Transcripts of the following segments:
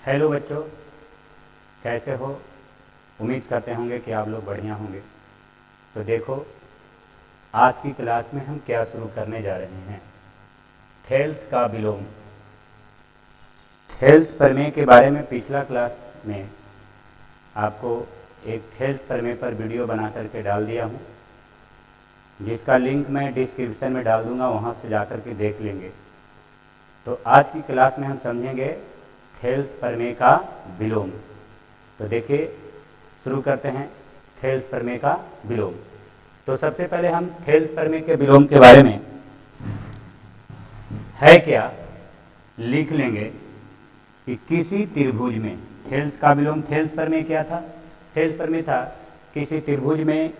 Hello बच्चों, कैसे हो? उम्मीद करते होंगे कि आप लोग बढ़िया होंगे। तो देखो, आज की क्लास में हम क्या शुरू करने जा रहे हैं। थेल्स का विलोम। थेल्स प्रमेय के बारे में पिछला क्लास में आपको एक थेल्स प्रमेय पर वीडियो बना करके डाल दिया हूँ, जिसका लिंक मैं डिस्क्रिप्शन में डाल दूँगा, वहाँ से जा कर के देख लेंगे। तो आज की क्लास में हम समझेंगे थेल्स प्रमेय का विलोम। तो देखिए, शुरू करते हैं थेल्स प्रमेय का विलोम। तो सबसे पहले हम थेल्स प्रमेय के विलोम के बारे में है क्या लिख लेंगे कि किसी त्रिभुज में थेल्स का विलोम। थेल्स प्रमेय क्या था? थेल्स प्रमेय था किसी त्रिभुज में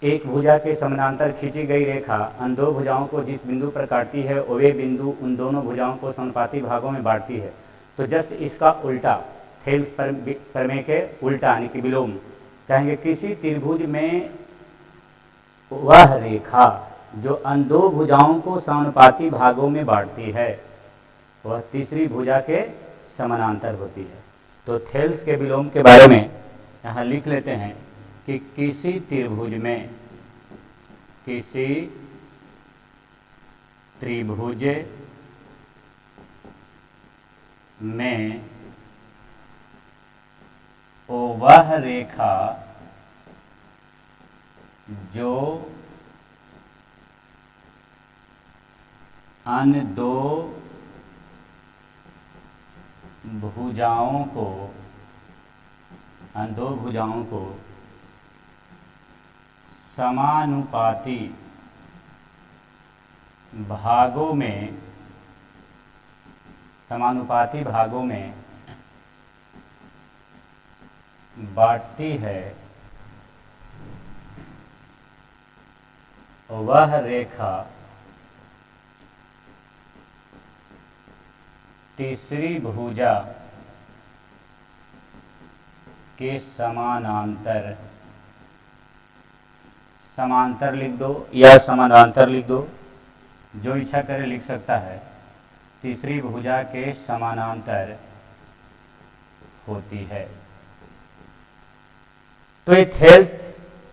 एक भुजा के समानांतर खींची गई रेखा उन दो भुजाओं को जिस बिंदु पर काटती है वे बिंदु उन दोनों भुजाओं को समानुपाती भागों में बांटती है। तो जस्ट इसका उल्टा, थेल्स प्रमेय के उल्टा यानी कि विलोम कहेंगे किसी त्रिभुज में वह रेखा जो उन दो भुजाओं को समानुपाती भागों में बांटती है वह तीसरी भुजा के समानांतर होती है। तो थेल्स के विलोम के बारे में यहाँ लिख लेते हैं कि किसी त्रिभुज में वह रेखा जो उन दो भुजाओं को समानुपाती भागों में बांटती है, वह रेखा तीसरी भुजा के समांतर लिख दो या समानांतर लिख दो, जो इच्छा करे लिख सकता है। तीसरी भुजा के समानांतर होती है। तो ये थेल्स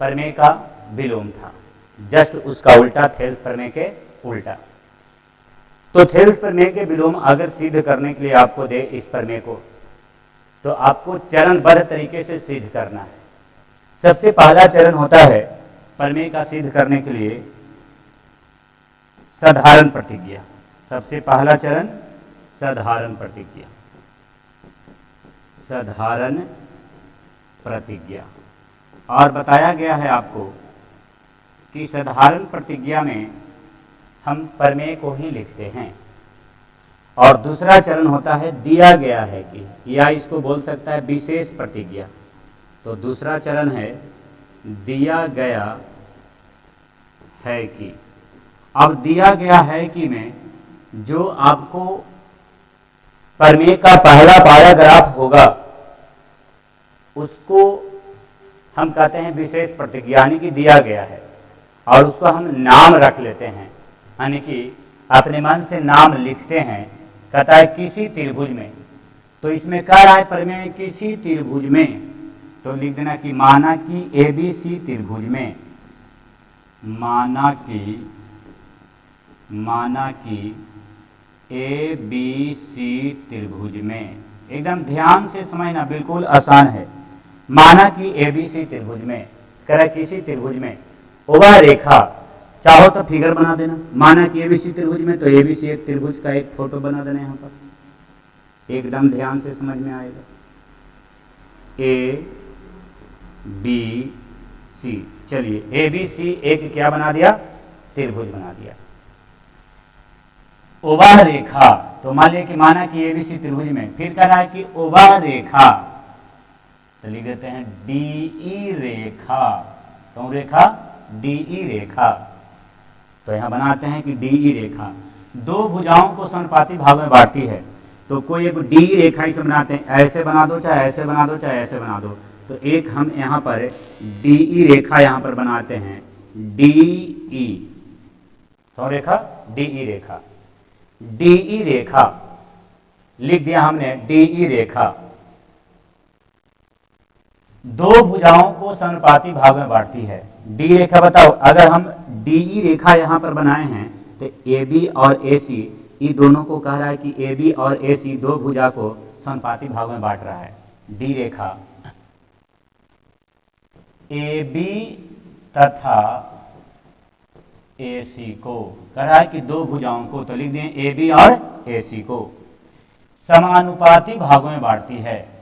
प्रमेय का विलोम था, जस्ट उसका उल्टा, थेल्स प्रमेय के उल्टा। तो थेल्स प्रमेय के विलोम अगर सिद्ध करने के लिए आपको दे इस प्रमेय को, तो आपको चरणबद्ध तरीके से सिद्ध करना है। सबसे पहला चरण होता है प्रमेय का सिद्ध करने के लिए साधारण प्रतिज्ञा। सबसे पहला चरण साधारण प्रतिज्ञा। और बताया गया है आपको कि साधारण प्रतिज्ञा में हम प्रमेय को ही लिखते हैं। और दूसरा चरण होता है दिया गया है कि, या इसको बोल सकता है विशेष प्रतिज्ञा। तो दूसरा चरण है दिया गया है कि। अब दिया गया है कि में जो आपको प्रमेय का पहला पैराग्राफ होगा उसको हम कहते हैं विशेष प्रतिज्ञा, यानी कि दिया गया है, और उसको हम नाम रख लेते हैं, यानी कि अपने मन से नाम लिखते हैं। कहता है किसी त्रिभुज में, तो इसमें कह रहा है प्रमेय में किसी त्रिभुज में, तो लिख देना कि माना कि ABC त्रिभुज में, माना कि ABC त्रिभुज में। एकदम ध्यान से समझना, बिल्कुल आसान है। माना कि ABC त्रिभुज में, कह रहा है किसी त्रिभुज में वह रेखा, चाहो तो फिगर बना देना। माना कि ABC त्रिभुज में, तो ABC एक त्रिभुज का एक फोटो बना देना यहाँ पर, एकदम ध्यान से समझ में आएगा। ABC, चलिए ABC एक क्या बना दिया? त्रिभुज बना दिया। वह रेखा, तो मान लिया कि माना कि ABC त्रिभुज में, फिर कह रहा है कि वह रेखा, तो लिख देते हैं DE रेखा। कौन रेखा? DE रेखा। तो यहां बनाते हैं कि DE रेखा दो भुजाओं को समानुपाती भाग में बांटती है। तो कोई एक DE रेखा इसे बनाते हैं, ऐसे बना दो, चाहे ऐसे बना दो, चाहे ऐसे बना दो। तो एक हम यहाँ पर DE रेखा यहाँ पर बनाते हैं, DE। तो रेखा DE रेखा, DE रेखा लिख दिया हमने डीई रेखा दो भुजाओं को समानुपाती भाग में बांटती है। डी रेखा बताओ, अगर हम डीई रेखा यहां पर बनाए हैं तो ए बी और ए सी, ये दोनों को कह रहा है कि ए बी और ए सी दो भुजा को समानुपाती भाग में बांट रहा है। डी रेखा ए बी तथा ए सी को कह रहा है कि दो भुजाओं को, तो लिख दें ए बी और ए सी को समानुपाती भागों में बांटती है।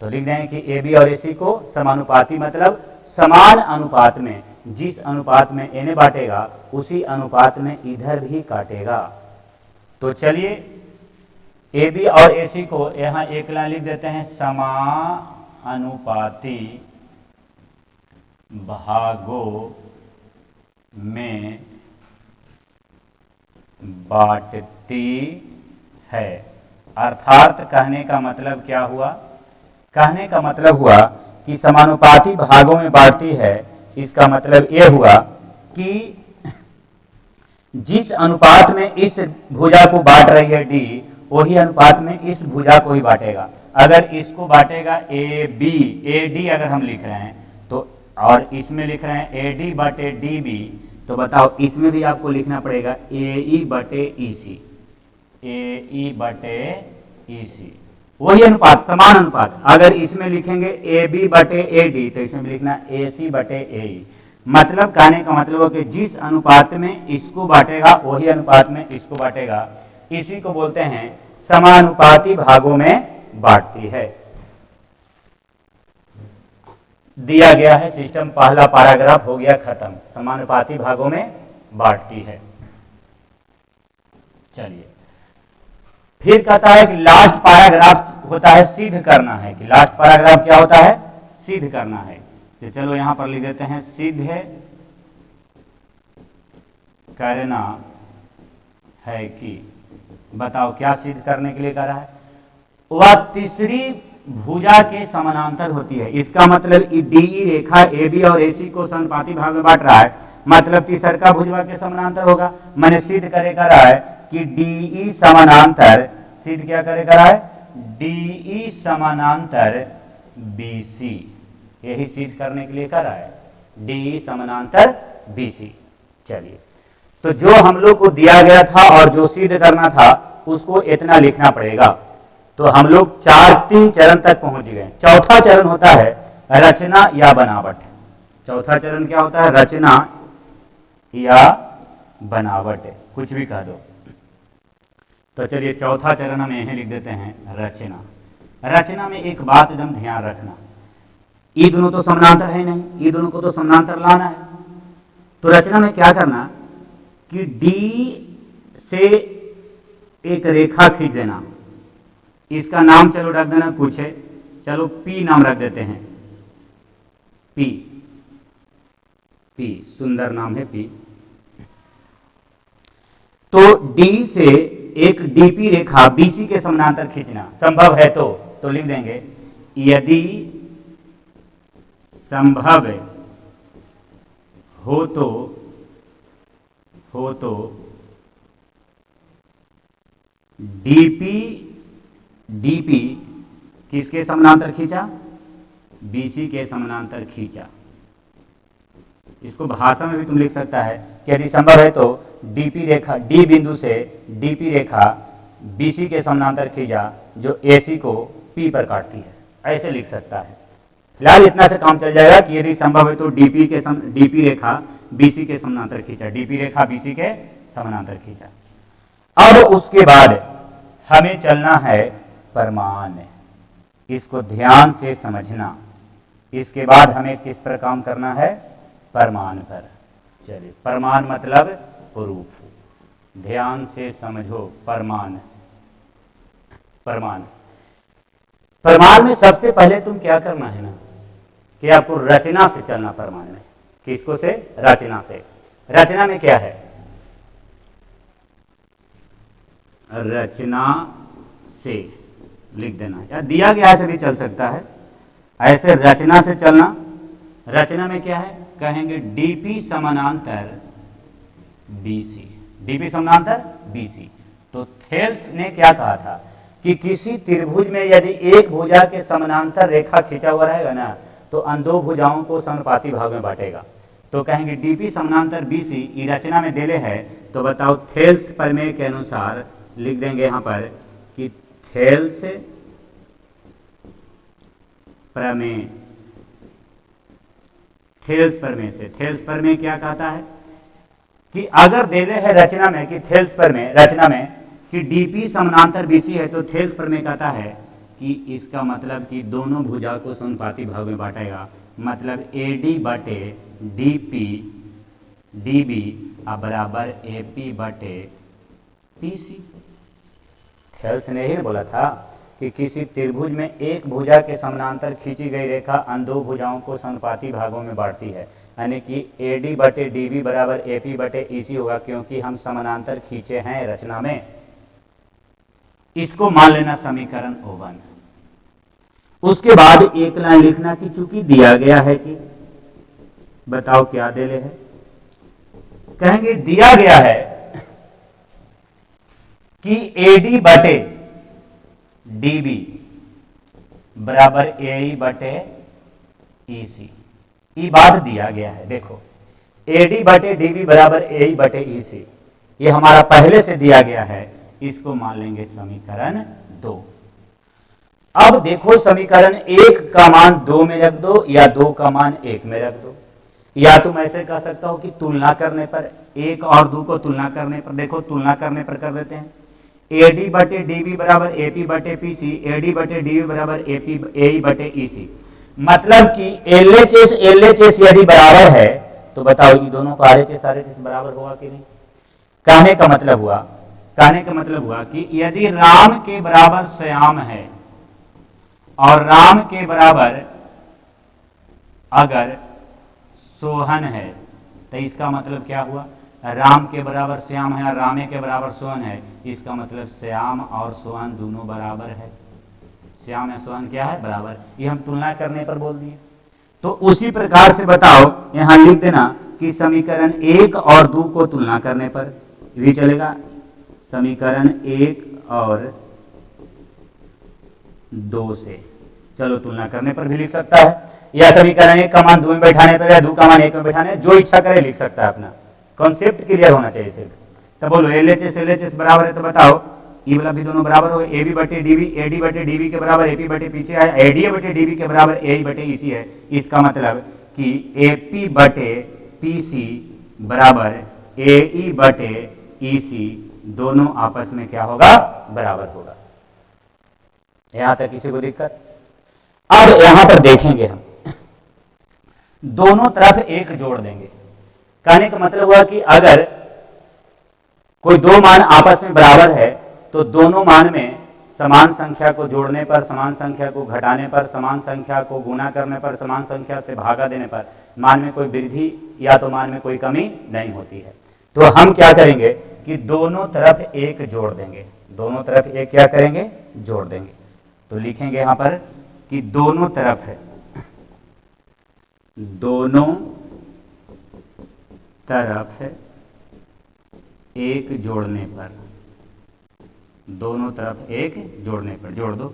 तो लिख दें कि ए बी और ए सी को समानुपाती मतलब समान अनुपात में, जिस अनुपात में ए ने बांटेगा उसी अनुपात में इधर भी काटेगा। तो चलिए ए बी और ए सी को यहां एक लाइन लिख देते हैं, समानुपाती भागों में बांटती है। अर्थात कहने का मतलब क्या हुआ? कहने का मतलब हुआ कि समानुपाती भागों में बांटती है, इसका मतलब यह हुआ कि जिस अनुपात में इस भुजा को बांट रही है डी, वही अनुपात में इस भुजा को ही बांटेगा। अगर इसको बांटेगा ए बी, ए डी अगर हम लिख रहे हैं तो, और इसमें लिख रहे हैं ए डी बटे डी बी, तो बताओ इसमें भी आपको लिखना पड़ेगा ए ई बटे ई सी, ए ई बटे ई सी, वही अनुपात, समान अनुपात। अगर इसमें लिखेंगे ए बी बटे ए डी तो इसमें भी लिखना ए सी बटे ए ई। मतलब कहने का मतलब है कि जिस अनुपात में इसको बांटेगा वही अनुपात में इसको बांटेगा, इसी को बोलते हैं समानुपाती भागों में बांटती है। दिया गया है सिस्टम, पहला पैराग्राफ हो गया खत्म, समानुपाती भागों में बांटती है। चलिए फिर कहता है कि लास्ट पैराग्राफ होता है सिद्ध करना है, कि लास्ट पैराग्राफ क्या होता है? सिद्ध करना है। तो चलो यहां पर लिख देते हैं सिद्ध करना है कि, बताओ क्या सिद्ध करने के लिए कह रहा है? वह तीसरी भुजा के समानांतर होती है। इसका मतलब डीई रेखा ए बी और ए सी को समानुपाती भाग में बांट रहा है, मतलब तीसरा भुजा के समानांतर होगा। मैंने सिद्ध करे कर रहा है कि डीई समानांतर, सिद्ध क्या करे कर रहा है? डीई समानांतर बीसी, यही सिद्ध करने के लिए कर रहा है, डीई समानांतर बीसी। चलिए तो जो हम लोग को दिया गया था और जो सिद्ध करना था उसको इतना लिखना पड़ेगा। तो हम लोग 3 चरण तक पहुंच गए। चौथा चरण होता है रचना या बनावट। चौथा चरण क्या होता है? रचना या बनावट, कुछ भी कह दो। तो चलिए चौथा चरण हम यहीं लिख देते हैं रचना। रचना में एक बात एकदम ध्यान रखना, ये दोनों तो समानांतर है नहीं, ये दोनों को तो समानांतर लाना है। तो रचना में क्या करना कि डी से एक रेखा खींच देना, इसका नाम चलो रख देना कुछ है, चलो पी नाम रख देते हैं, पी, पी सुंदर नाम है पी। तो डी से एक डीपी रेखा बीसी के समानांतर खींचना संभव है तो लिख देंगे यदि संभव हो तो डीपी किसके समानांतर खींचा? बीसी के समानांतर खींचा। इसको भाषा में भी तुम लिख सकता है कि यदि संभव है तो डीपी रेखा, डी बिंदु से डीपी रेखा बीसी के समानांतर खींचा जो एसी को पी पर काटती है, ऐसे लिख सकता है। फिलहाल इतना से काम चल जाएगा कि यदि संभव है तो डीपी रेखा बीसी के समानांतर खींचा, डीपी रेखा बीसी के समानांतर खींचा। अब उसके बाद हमें चलना है परमान, इसको ध्यान से समझना। इसके बाद हमें किस पर काम करना है? परमान पर। चलिए परमान मतलब प्रूफ, ध्यान से समझो। परमान, परमान, परमान में सबसे पहले तुम क्या करना है ना कि आपको रचना से चलना। परमान में किसको से? रचना से। रचना में क्या है? रचना से लिख देना, या दिया गया ऐसे भी चल सकता है, ऐसे रचना से चलना। रचना में क्या है? कहेंगे डीपी समानांतर बीसी, डीपी समानांतर बीसी। तो थेल्स ने क्या कहा था कि किसी त्रिभुज में यदि एक भुजा के समानांतर रेखा खींचा हुआ रहेगा ना तो अन दो भुजाओं को समानुपाती भाग में बांटेगा। तो कहेंगे डीपी समानांतर बीसी ई रचना में देले है। तो बताओ थेल्स प्रमेय के अनुसार लिख देंगे यहां पर कि थेल्स प्रमेय, थेल्स प्रमेय से, थेल्स प्रमेय क्या कहता है कि अगर देले है रचना में कि थेल्स प्रमेय रचना में कि डीपी समानांतर बीसी है तो थेल्स प्रमेय कहता है कि इसका मतलब कि दोनों भुजा को समानुपाती भाग में बांटेगा। मतलब एडी बटे डीपी डीबी बराबर एपी बटे पीसी। थेल्स ने ही बोला था कि किसी त्रिभुज में एक भुजा के समानांतर खींची गई रेखा अन दो भुजाओं को समानुपाती भागों में बांटती है, यानी कि एडी बटे डीबी बराबर एपी बटे ईसी होगा, क्योंकि हम समानांतर खींचे हैं रचना में। इसको मान लेना समीकरण O1। उसके बाद एक लाइन लिखना कि चूंकि दिया गया है कि, बताओ क्या दे ले है, कहेंगे दिया गया है कि एडी बटे डीबी बराबर ए बटे ईसी। ये बात दिया गया है। देखो एडी बटे डीबी बराबर ए बटे ईसी, ये हमारा पहले से दिया गया है। इसको मान लेंगे समीकरण 2। अब देखो समीकरण 1 का मान 2 में रख दो या 2 का मान 1 में रख दो, या तुम ऐसे कह सकता हो कि तुलना करने पर 1 और 2 को तुलना करने पर, देखो तुलना करने पर कर देते हैं। एडी बटे डीबी बराबर एपी बटे पीसी, एडी बटे डीबी बराबर एपी ए बटे ईसी। मतलब कि एलएचएस एलएचएस यदि बराबर है तो बताओ ये दोनों का आरएचएस आरएचएस बराबर होगा कि नहीं। कहने का मतलब हुआ कि यदि राम के बराबर श्याम है और राम के बराबर अगर सोहन है तो इसका मतलब क्या हुआ, राम के बराबर श्याम है और रामे के बराबर सोहन है, इसका मतलब श्याम और सोहन दोनों बराबर है। श्याम या सोहन क्या है, बराबर। ये हम तुलना करने पर बोल दिए। तो उसी प्रकार से बताओ यहां लिख देना कि समीकरण 1 और 2 को तुलना करने पर भी चलेगा। समीकरण 1 और 2 से चलो तुलना करने पर भी लिख सकता है, या समीकरण 1 का मान 2 में बैठाने पर या 2 का मान 1 में बैठाने, जो इच्छा करे लिख सकता है। अपना कॉन्सेप्ट क्लियर होना चाहिए सिर्फ। तो बोलो एलएचएस एलएचएस बराबर है तो बताओ ये वाला भी दोनों बराबर हो गए। एबी बटे डीबी, एडी बटे डीबी के बराबर एपी बटे पीसी है, एडी बटे डीबी के बराबर ए बटे ईसी है। इसका मतलब कि एपी बटे पीसी बराबर ए बटे ईसी दोनों आपस में क्या होगा, बराबर होगा। यहां तक किसी को दिक्कत? अब यहां पर देखेंगे हम दोनों तरफ एक जोड़ देंगे। कहने का मतलब हुआ कि अगर कोई दो मान आपस में बराबर है तो दोनों मान में समान संख्या को जोड़ने पर, समान संख्या को घटाने पर, समान संख्या को गुना करने पर, समान संख्या से भागा देने पर मान में कोई वृद्धि या तो मान में कोई कमी नहीं होती है। तो हम क्या करेंगे कि दोनों तरफ एक जोड़ देंगे। दोनों तरफ एक क्या करेंगे, जोड़ देंगे। तो लिखेंगे यहां पर कि दोनों तरफ है, दोनों तरफ एक जोड़ने पर, दोनों तरफ एक जोड़ने पर जोड़ दो।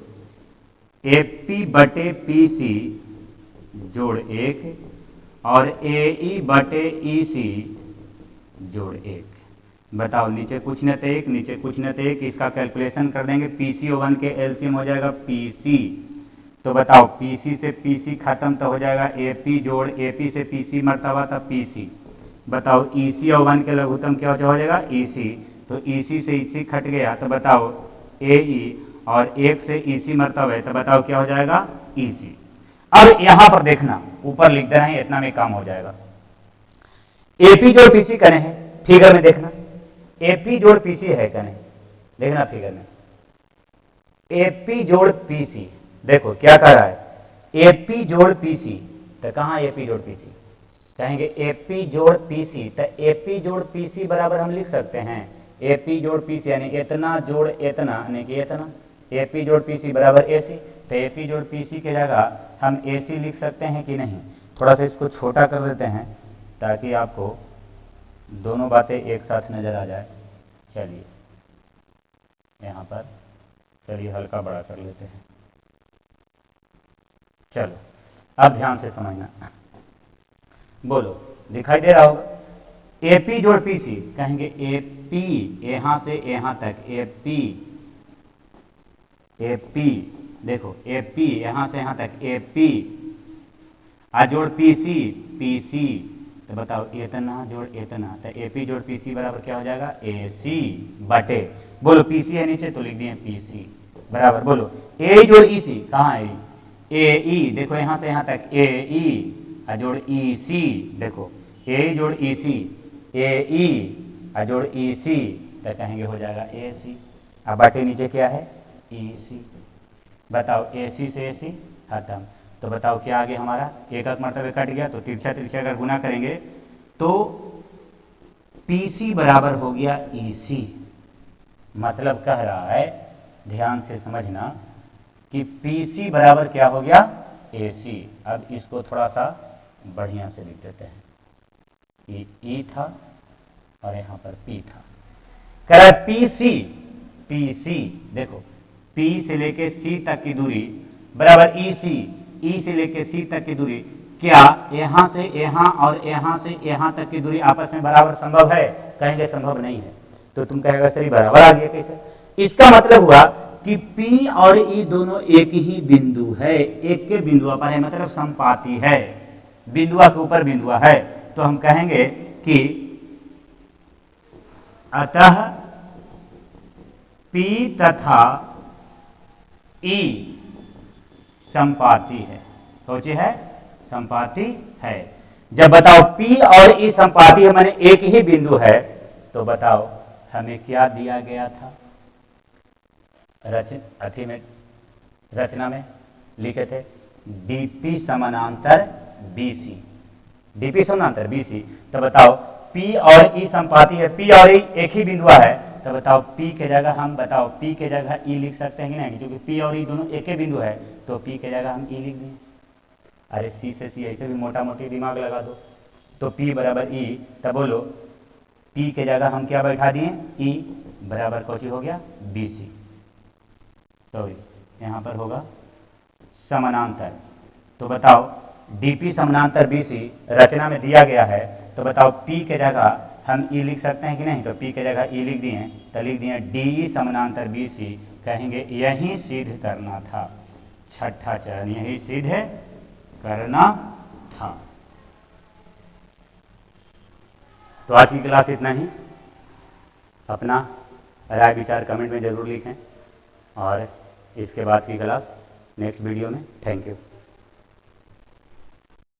एपी बटे पीसी जोड़ 1 और ए बटे ईसी जोड़ 1। बताओ नीचे कुछ न तो 1, नीचे कुछ न तो 1, इसका कैलकुलेशन कर देंगे। PC01 के एलसीएम हो जाएगा PC। तो बताओ PC से PC खत्म तो हो जाएगा AP जोड़ AP से PC मरतबा तब PC। बताओ EC01 के लघुत्तम क्या हो जाएगा, EC। तो EC से EC खट गया तो बताओ AE और 1 से EC मरतबा है तो बताओ क्या हो जाएगा, EC। अब यहां पर देखना, ऊपर लिख देना है, इतना में काम हो जाएगा। AP जोड़ PC कने हैं, फिगर में देखना AP जोड़ PC है कने, देखना फिगर में AP जोड़ PC। देखो क्या कह रहा है, AP जोड़ PC। तो कहाँ AP जोड़ PC, कहेंगे AP जोड़ PC। तो AP जोड़ PC बराबर हम लिख सकते हैं AP जोड़ PC, यानी इतना जोड़ इतना, यानी कि इतना। AP जोड़ PC बराबर AC। तो AP जोड़ PC की जगह हम AC लिख सकते हैं कि नहीं। थोड़ा सा इसको छोटा कर देते हैं ताकि आपको दोनों बातें एक साथ नजर आ जाए। चलिए यहाँ पर चलिए हल्का बड़ा कर लेते हैं। चलो अब ध्यान से समझना, बोलो दिखाई दे रहा होगा। AP जोड़ PC कहेंगे AP यहाँ से यहाँ तक AP देखो AP यहाँ से यहाँ तक AP जोड़ PC तो बताओ इतना जोड़ इतना, तो AP जोड़ PC बराबर क्या हो जाएगा AC बटे, बोलो PC है नीचे तो लिख दिए PC बराबर, बोलो A जोड़ EC कहाँ है AE, देखो यहाँ से यहाँ तक AE जोड़ EC, देखो AE जोड़ EC AE जोड़ EC तो कहेंगे हो जाएगा AC। अब बटे नीचे क्या है EC, बताओ AC से AC खत्म, तो बताओ क्या आगे हमारा एक मरतबे कट गया, तो तिरछा तिरछा अगर गुना करेंगे तो PC बराबर हो गया EC। मतलब कह रहा है, ध्यान से समझना कि PC बराबर क्या हो गया AC। अब इसको थोड़ा सा बढ़िया से लिख देते हैं, ये E था और यहाँ पर P था, कह रहा है PC देखो P से लेके C तक की दूरी बराबर EC, E से लेके C तक की दूरी, क्या यहाँ से यहाँ और यहाँ से यहाँ तक की दूरी आपस में बराबर संभव है? कहेंगे संभव नहीं है। तो तुम कहेगा सही बराबर आ गया कैसे? इसका मतलब हुआ कि P और E दोनों एक ही बिंदु है, एक के बिंदुआ पर है, मतलब संपाती है, बिंदुआ के ऊपर बिंदुआ है। तो हम कहेंगे कि अतः P तथा E संपाती है, सोचे है संपाती है। जब बताओ P और E संपाती है माने एक ही बिंदु है, तो बताओ हमें क्या दिया गया था? रचना में लिखे थे DP समानांतर BC, DP समानांतर BC। तो बताओ P और E संपाती है, P और E एक ही बिंदुआ है, तो बताओ P के जगह हम बताओ P के जगह E लिख सकते हैं कि नहीं? क्योंकि P और E दोनों एक ही बिंदु है, तो P के जगह हम E लिख दें। अरे C से C ऐसे भी मोटा मोटी दिमाग लगा दो, तो P बराबर E, तब बोलो P के जगह हम क्या बैठा दिए E बराबर कौची हो गया BC, सॉरी यहाँ पर होगा समानांतर। तो बताओ DP समानांतर BC रचना में दिया गया है, तो बताओ P के जगह हम E लिख सकते हैं कि नहीं? तो P के जगह E लिख दिए, तो लिख दिए DE समानांतर BC, कहेंगे यही सिद्ध करना था, छठा चरण यही सिद्ध करना था। तो आज की क्लास इतना ही, अपना राय विचार कमेंट में जरूर लिखें और इसके बाद की क्लास नेक्स्ट वीडियो में। Thank you.